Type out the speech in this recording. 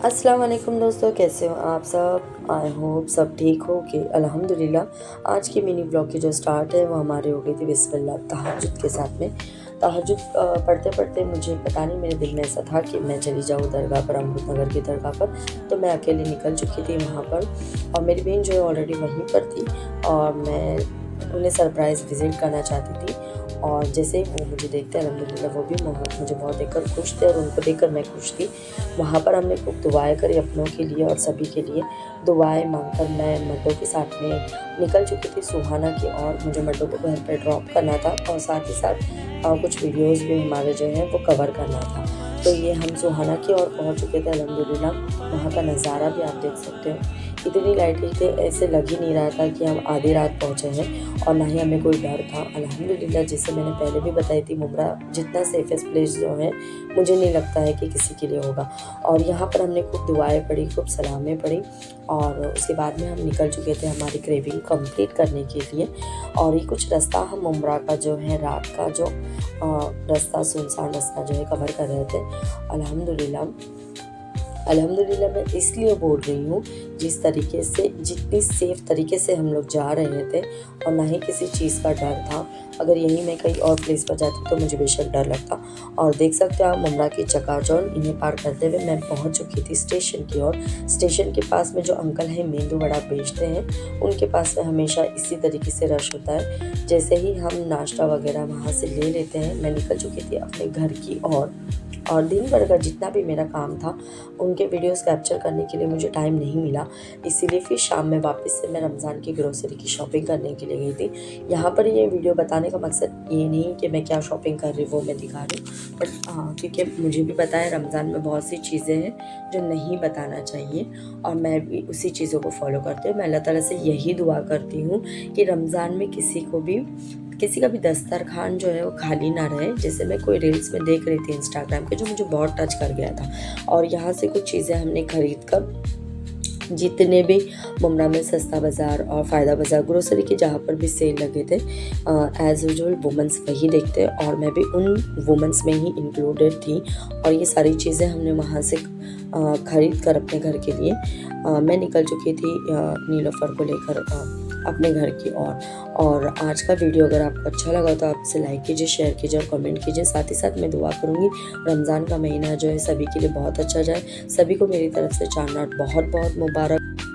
अस्सलाम वालेकुम दोस्तों, कैसे हो आप सब। आई होप सब ठीक हो कि अल्हम्दुलिल्लाह। आज की मिनी ब्लॉग की जो स्टार्ट है वो हमारे हो गई थी बिस्मिल्लाह तहज्जुद के साथ में। तहज्जुद पढ़ते पढ़ते मुझे पता नहीं मेरे दिल में ऐसा था कि मैं चली जाऊँ दरगाह पर, अमृत नगर की दरगाह पर। तो मैं अकेले निकल चुकी थी वहाँ पर और मेरी बहन जो है ऑलरेडी वहीं पर थी और मैं उन्हें सरप्राइज़ विज़िट करना चाहती थी। और जैसे ही वो मुझे देखते हैं अल्हम्दुलिल्लाह वो भी मुझे बहुत देखकर खुश थे और उनको देखकर मैं खुश थी। वहाँ पर हमने खूब दुआएँ करी अपनों के लिए और सभी के लिए। दुआएँ मांगकर मैं मर्दों के साथ में निकल चुकी थी सुहाना की ओर। मुझे मर्दों को घर पे ड्रॉप करना था और साथ ही साथ कुछ वीडियोज़ भी हमारे जो हैं वो कवर करना था। तो ये हम सुहाना की ओर पहुँच चुके थे अल्हम्दुलिल्लाह। वहाँ का नज़ारा भी आप देख सकते हो, इतनी लाइटें थे ऐसे लग ही नहीं रहा था कि हम आधी रात पहुँचे हैं और ना ही हमें कोई डर था अल्हम्दुलिल्लाह। जैसे मैंने पहले भी बताई थी, मुमरा जितना सेफेस्ट प्लेस जो है मुझे नहीं लगता है कि किसी के लिए होगा। और यहाँ पर हमने खूब दुआएं पढ़ी, खूब सलामें पढ़ी और उसके बाद में हम निकल चुके थे हमारी क्रेविंग कंप्लीट करने के लिए। और ये कुछ रास्ता हम उम्रा का जो है रात का जो रास्ता, सुनसान रास्ता जो है कवर कर रहे थे अल्हम्दुलिल्लाह। अल्हम्दुलिल्लाह मैं इसलिए बोल रही हूँ जिस तरीके से, जितनी सेफ़ तरीके से हम लोग जा रहे थे और ना ही किसी चीज़ का डर था। अगर यहीं मैं कहीं और प्लेस पर जाती तो मुझे बेशक डर लगता। और देख सकते हो आप उम्रा की चकाचौंध, इन्हें पार करते हुए मैं पहुँच चुकी थी स्टेशन की ओर। स्टेशन के पास में जो अंकल हैं मेंदू वड़ा बेचते हैं, उनके पास में हमेशा इसी तरीके से रश होता है। जैसे ही हम नाश्ता वगैरह वहाँ से ले लेते हैं, मैं निकल चुकी थी अपने घर की ओर। और दिन भर का जितना भी मेरा काम था उनके वीडियोस कैप्चर करने के लिए मुझे टाइम नहीं मिला, इसीलिए फिर शाम में वापस से मैं रमज़ान की ग्रोसरी की शॉपिंग करने के लिए गई थी। यहाँ पर ये वीडियो बताने का मकसद ये नहीं कि मैं क्या शॉपिंग कर रही हूँ वो मैं दिखा रही हूँ, बट क्योंकि मुझे भी पता है रमज़ान में बहुत सी चीज़ें हैं जो नहीं बताना चाहिए और मैं भी उसी चीज़ों को फॉलो करती हूँ। मैं अल्लाह ताला से यही दुआ करती हूँ कि रमज़ान में किसी का भी दस्तरखान जो है वो खाली ना रहे। जैसे मैं कोई रील्स में देख रही थी इंस्टाग्राम के, जो मुझे बहुत टच कर गया था और यहाँ से कुछ चीज़ें हमने खरीद कर, जितने भी मुमरा में सस्ता बाज़ार और फ़ायदा बाज़ार ग्रोसरी के जहाँ पर भी सेल लगे थे, एज़ यूजुअल वुमेंस वही देखते और मैं भी उन वुमेंस में ही इंक्लूडेड थी। और ये सारी चीज़ें हमने वहाँ से ख़रीद कर अपने घर के लिए मैं निकल चुकी थी नीलोफर को लेकर अपने घर की ओर। और आज का वीडियो अगर आपको अच्छा लगा तो आप इसे लाइक कीजिए, शेयर कीजिए और कमेंट कीजिए। साथ ही साथ मैं दुआ करूँगी रमज़ान का महीना जो है सभी के लिए बहुत अच्छा जाए। सभी को मेरी तरफ से चांद रात बहुत बहुत मुबारक।